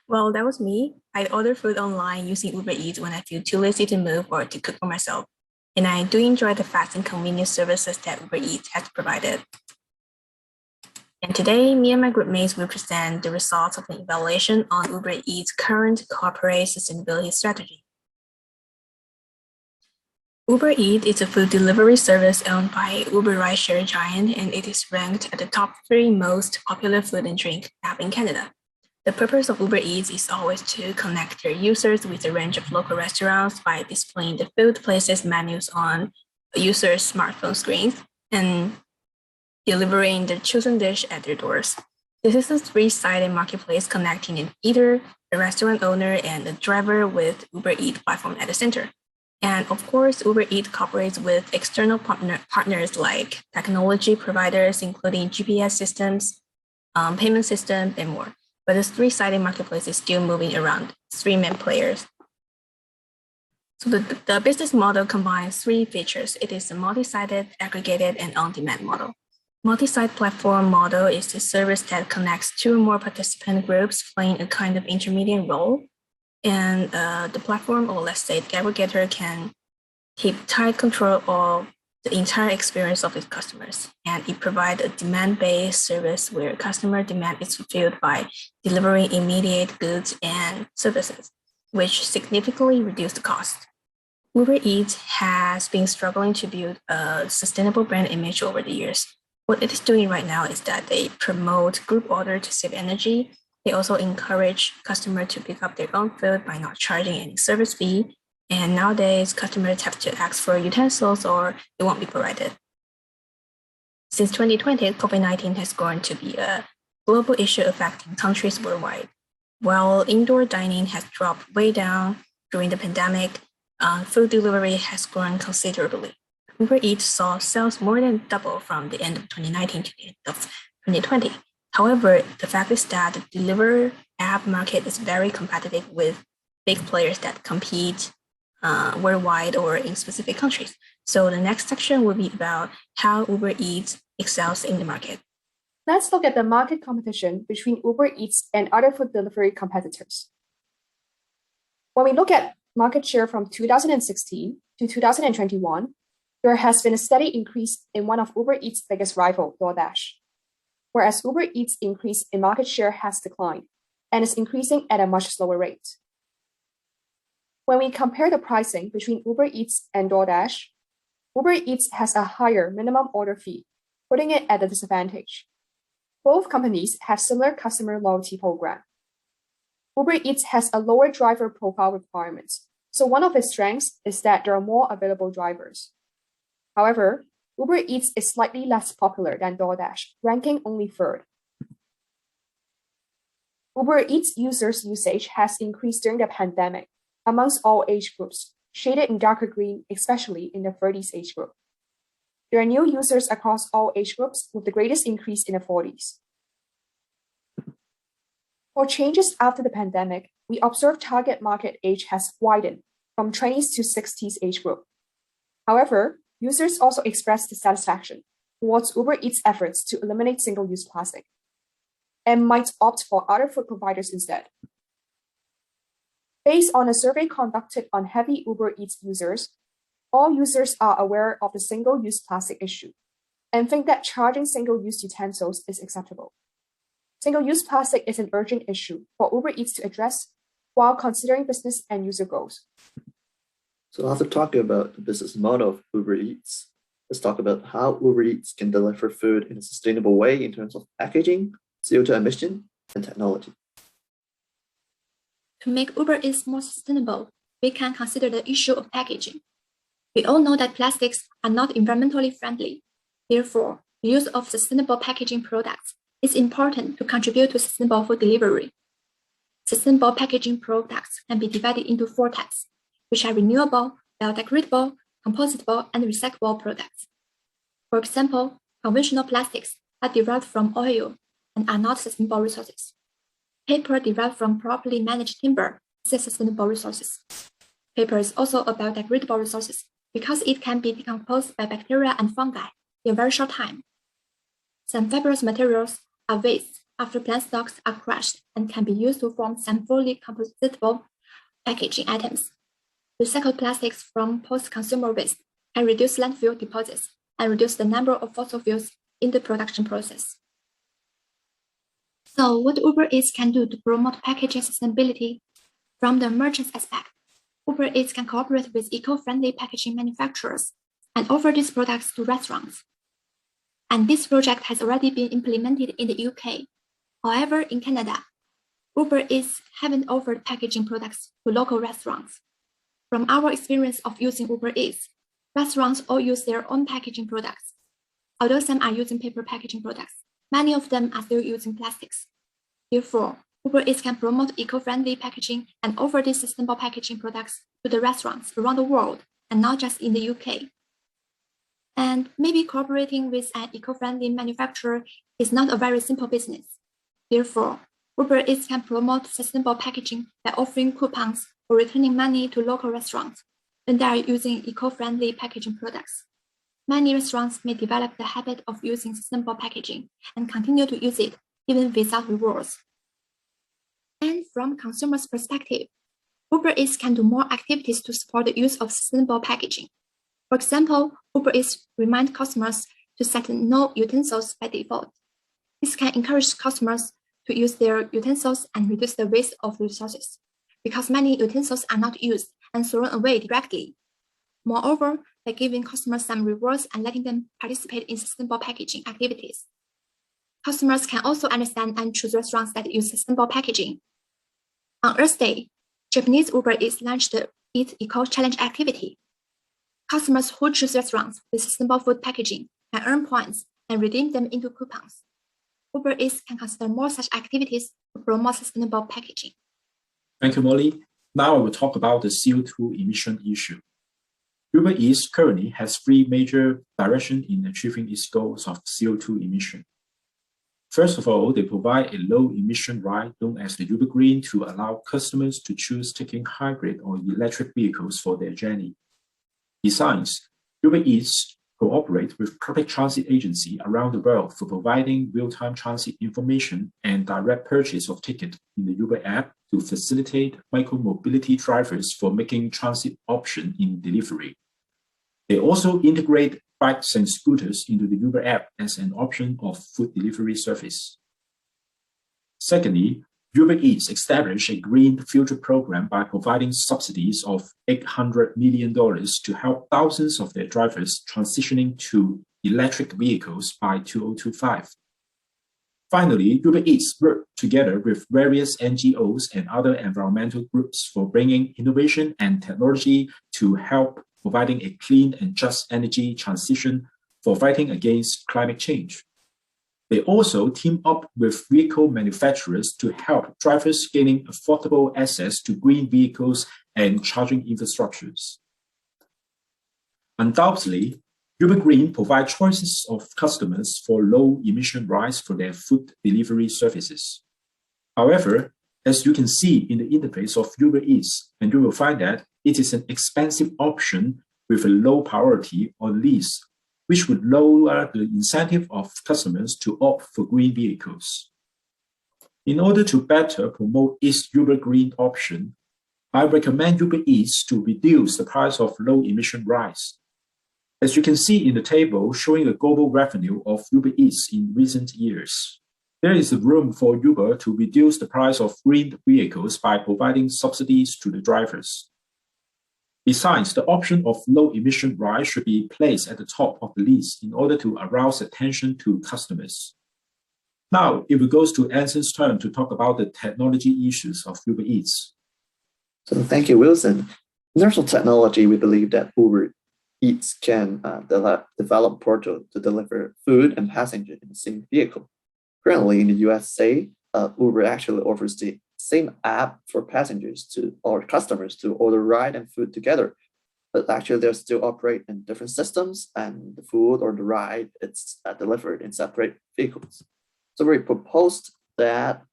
Well, that was me. I order food online using Uber Eats when I feel too lazy to move or to cook for myself. And I do enjoy the fast and convenient services that Uber Eats has provided. And today, me and my group mates will present the results of an evaluation on Uber Eats' current corporate sustainability strategy. Uber Eats is a food delivery service owned by Uber rideshare giant, and it is ranked at the top 3 most popular food and drink app in Canada. The purpose of Uber Eats is always to connect their users with a range of local restaurants by displaying the food places menus on users' smartphone screens and delivering the chosen dish at their doors. This is a three-sided marketplace connecting either the restaurant owner and the driver with Uber Eats platform at the center. And of course, Uber Eats cooperates with external partners like technology providers, including GPS systems, payment systems, and more. But this three-sided marketplace is still moving around 3 main players. So the business model combines 3 features. It is a multi-sided, aggregated, and on-demand model. Multi-site platform model is a service that connects 2 or more participant groups playing a kind of intermediate role. And the platform, or let's say the aggregator, can keep tight control of the entire experience of its customers. And it provides a demand-based service where customer demand is fulfilled by delivering immediate goods and services, which significantly reduce the cost. Uber Eats has been struggling to build a sustainable brand image over the years. What it is doing right now is that they promote group order to save energy. They also encourage customers to pick up their own food by not charging any service fee. And nowadays, customers have to ask for utensils or it won't be provided. Since 2020, COVID-19 has grown to be a global issue affecting countries worldwide. While indoor dining has dropped way down during the pandemic, food delivery has grown considerably. Uber Eats saw sales more than double from the end of 2019 to the end of 2020. However, the fact is that the delivery app market is very competitive with big players that compete worldwide or in specific countries. So the next section will be about how Uber Eats excels in the market. Let's look at the market competition between Uber Eats and other food delivery competitors. When we look at market share from 2016 to 2021, there has been a steady increase in one of Uber Eats' biggest rival, DoorDash, whereas Uber Eats' increase in market share has declined and is increasing at a much slower rate. When we compare the pricing between Uber Eats and DoorDash, Uber Eats has a higher minimum order fee, putting it at a disadvantage. Both companies have similar customer loyalty program. Uber Eats has a lower driver profile requirements, so one of its strengths is that there are more available drivers. However, Uber Eats is slightly less popular than DoorDash, ranking only 3rd. Uber Eats users' usage has increased during the pandemic amongst all age groups, shaded in darker green, especially in the 30s age group. There are new users across all age groups, with the greatest increase in the 40s. For changes after the pandemic, we observe target market age has widened from 20s to 60s age group. However, users also expressed dissatisfaction towards Uber Eats' efforts to eliminate single-use plastic and might opt for other food providers instead. Based on a survey conducted on heavy Uber Eats users, all users are aware of the single-use plastic issue and think that charging single-use utensils is acceptable. Single-use plastic is an urgent issue for Uber Eats to address while considering business and user goals. So after talking about the business model of Uber Eats, let's talk about how Uber Eats can deliver food in a sustainable way in terms of packaging, CO2 emission, and technology. To make Uber Eats more sustainable, we can consider the issue of packaging. We all know that plastics are not environmentally friendly. Therefore, the use of sustainable packaging products is important to contribute to sustainable food delivery. Sustainable packaging products can be divided into 4 types, which are renewable, biodegradable, compostable, and recyclable products. For example, conventional plastics are derived from oil and are not sustainable resources. Paper derived from properly managed timber is sustainable resources. Paper is also a biodegradable resource because it can be decomposed by bacteria and fungi in a very short time. Some fibrous materials are after plant stocks are crushed and can be used to form some fully compostable packaging items. Recycled plastics from post-consumer waste can reduce landfill deposits and reduce the number of fossil fuels in the production process. So what Uber Eats can do to promote packaging sustainability? From the merchant's aspect, Uber Eats can cooperate with eco-friendly packaging manufacturers and offer these products to restaurants. And this project has already been implemented in the UK. However, in Canada, Uber Eats haven't offered packaging products to local restaurants. From our experience of using Uber Eats, restaurants all use their own packaging products. Although some are using paper packaging products, many of them are still using plastics. Therefore, Uber Eats can promote eco-friendly packaging and offer these sustainable packaging products to the restaurants around the world and not just in the UK. And maybe cooperating with an eco-friendly manufacturer is not a very simple business. Therefore, Uber Eats can promote sustainable packaging by offering coupons or returning money to local restaurants when they are using eco-friendly packaging products. Many restaurants may develop the habit of using sustainable packaging and continue to use it even without rewards. And from consumers' perspective, Uber Eats can do more activities to support the use of sustainable packaging. For example, Uber Eats reminds customers to set no utensils by default. This can encourage customers to use their utensils and reduce the waste of resources, because many utensils are not used and thrown away directly. Moreover, by giving customers some rewards and letting them participate in sustainable packaging activities, customers can also understand and choose restaurants that use sustainable packaging. On Earth Day, Japanese Uber Eats launched the Eat Eco Challenge activity. Customers who choose restaurants with sustainable food packaging can earn points and redeem them into coupons. Uber Eats can consider more such activities to promote sustainable packaging. Thank you, Molly. Now I will talk about the CO2 emission issue. Uber Eats currently has three major directions in achieving its goals of CO2 emission. First of all, they provide a low-emission ride known as the Uber Green to allow customers to choose taking hybrid or electric vehicles for their journey. Besides, Uber Eats cooperate with public transit agencies around the world for providing real-time transit information and direct purchase of tickets in the Uber app to facilitate micro-mobility drivers for making transit option in delivery. They also integrate bikes and scooters into the Uber app as an option of food delivery service. Secondly, Uber Eats established a Green Future program by providing subsidies of $800 million to help thousands of their drivers transitioning to electric vehicles by 2025. Finally, Uber Eats worked together with various NGOs and other environmental groups for bringing innovation and technology to help providing a clean and just energy transition for fighting against climate change. They also team up with vehicle manufacturers to help drivers gaining affordable access to green vehicles and charging infrastructures. Undoubtedly, Uber Green provides choices of customers for low-emission rides for their food delivery services. However, as you can see in the interface of Uber Eats, and you will find that it is an expensive option with a low priority on lease, which would lower the incentive of customers to opt for green vehicles. In order to better promote its Uber Green option, I recommend Uber Eats to reduce the price of low-emission rides. As you can see in the table showing the global revenue of Uber Eats in recent years, there is room for Uber to reduce the price of green vehicles by providing subsidies to the drivers. Besides, the option of low-emission rides should be placed at the top of the list in order to arouse attention to customers. Now, it goes to Anson's turn to talk about the technology issues of Uber Eats. So thank you, Wilson. In terms of technology, we believe that Uber Eats can develop portal to deliver food and passenger in the same vehicle. Currently in the USA, Uber actually offers the same app for passengers or customers to order ride and food together. But actually they still operate in different systems, and the food or the ride it's delivered in separate vehicles. So we proposed that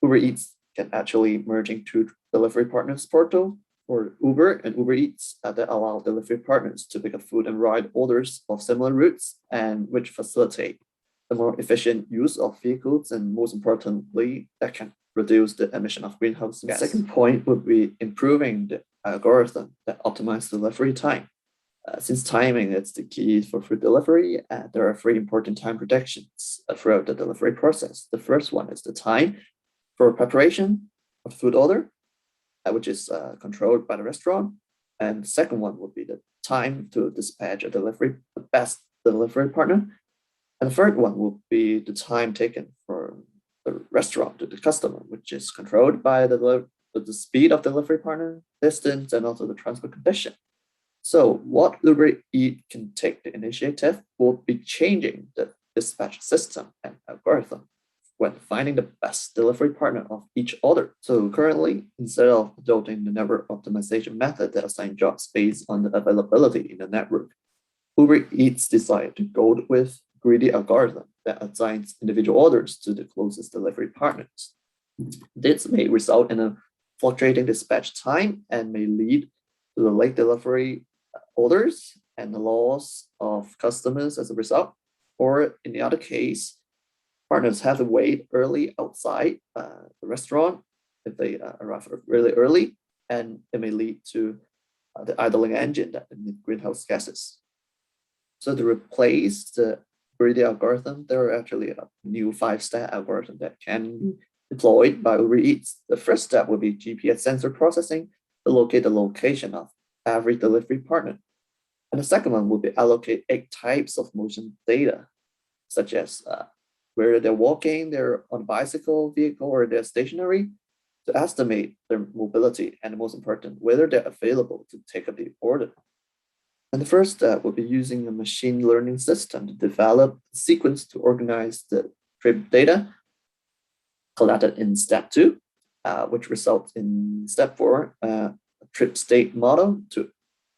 Uber Eats can actually merging two delivery partners portal for Uber and Uber Eats that allow delivery partners to pick up food and ride orders of similar routes and which facilitate the more efficient use of vehicles, and most importantly, that can reduce the emission of greenhouse gas. The second point would be improving the algorithm that optimizes delivery time. Since timing is the key for food delivery, there are three important time predictions throughout the delivery process. The first one is the time for preparation of food order, which is controlled by the restaurant. And the second one would be the time to dispatch the best delivery partner. And the third one will be the time taken from the restaurant to the customer, which is controlled by the speed of delivery partner, distance, and also the transport condition. So what Uber Eats can take the initiative will be changing the dispatch system and algorithm when finding the best delivery partner of each order. So currently, instead of adopting the network optimization method that assigns jobs based on the availability in the network, Uber Eats decided to go with greedy algorithm that assigns individual orders to the closest delivery partners. This may result in a fluctuating dispatch time and may lead to the late delivery orders and the loss of customers as a result. Or in the other case, partners have to wait early outside the restaurant if they arrive really early, and it may lead to the idling engine that emit greenhouse gases. So to replace the greedy algorithm, there are actually a new 5-step algorithm that can be deployed by Uber Eats. The first step would be GPS sensor processing to locate the location of every delivery partner. And the second one would be allocate 8 types of motion data, such as where they're walking, they're on a bicycle, vehicle, or they're stationary, to estimate their mobility, and most important, whether they're available to take up the order. And the first step will be using a machine learning system to develop a sequence to organize the trip data collected in step 2, which results in step 4, a trip state model to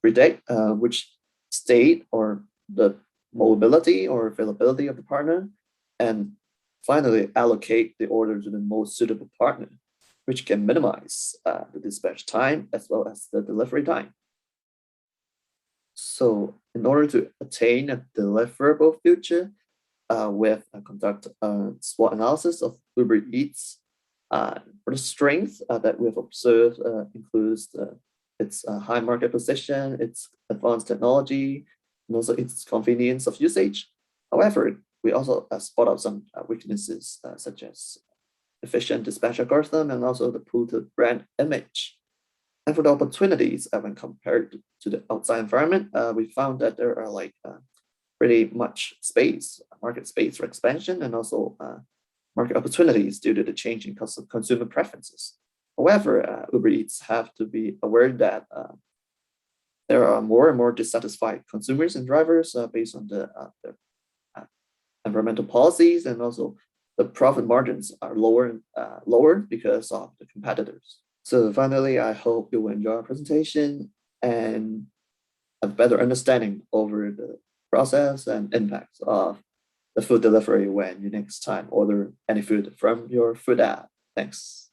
predict which state or the mobility or availability of the partner, and finally allocate the order to the most suitable partner, which can minimize the dispatch time as well as the delivery time. So in order to attain a deliverable future, we have conduct a SWOT analysis of Uber Eats. For the strength that we've observed includes its high market position, its advanced technology, and also its convenience of usage. However, we also spot out some weaknesses such as efficient dispatch algorithm and also the polluted brand image. And for the opportunities, when compared to the outside environment, we found that there are pretty much market space for expansion, and also market opportunities due to the changing consumer preferences. However, Uber Eats have to be aware that there are more and more dissatisfied consumers and drivers based on the environmental policies, and also the profit margins are lower because of the competitors. So finally, I hope you will enjoy our presentation and have a better understanding over the process and impacts of the food delivery when you next time order any food from your food app. Thanks.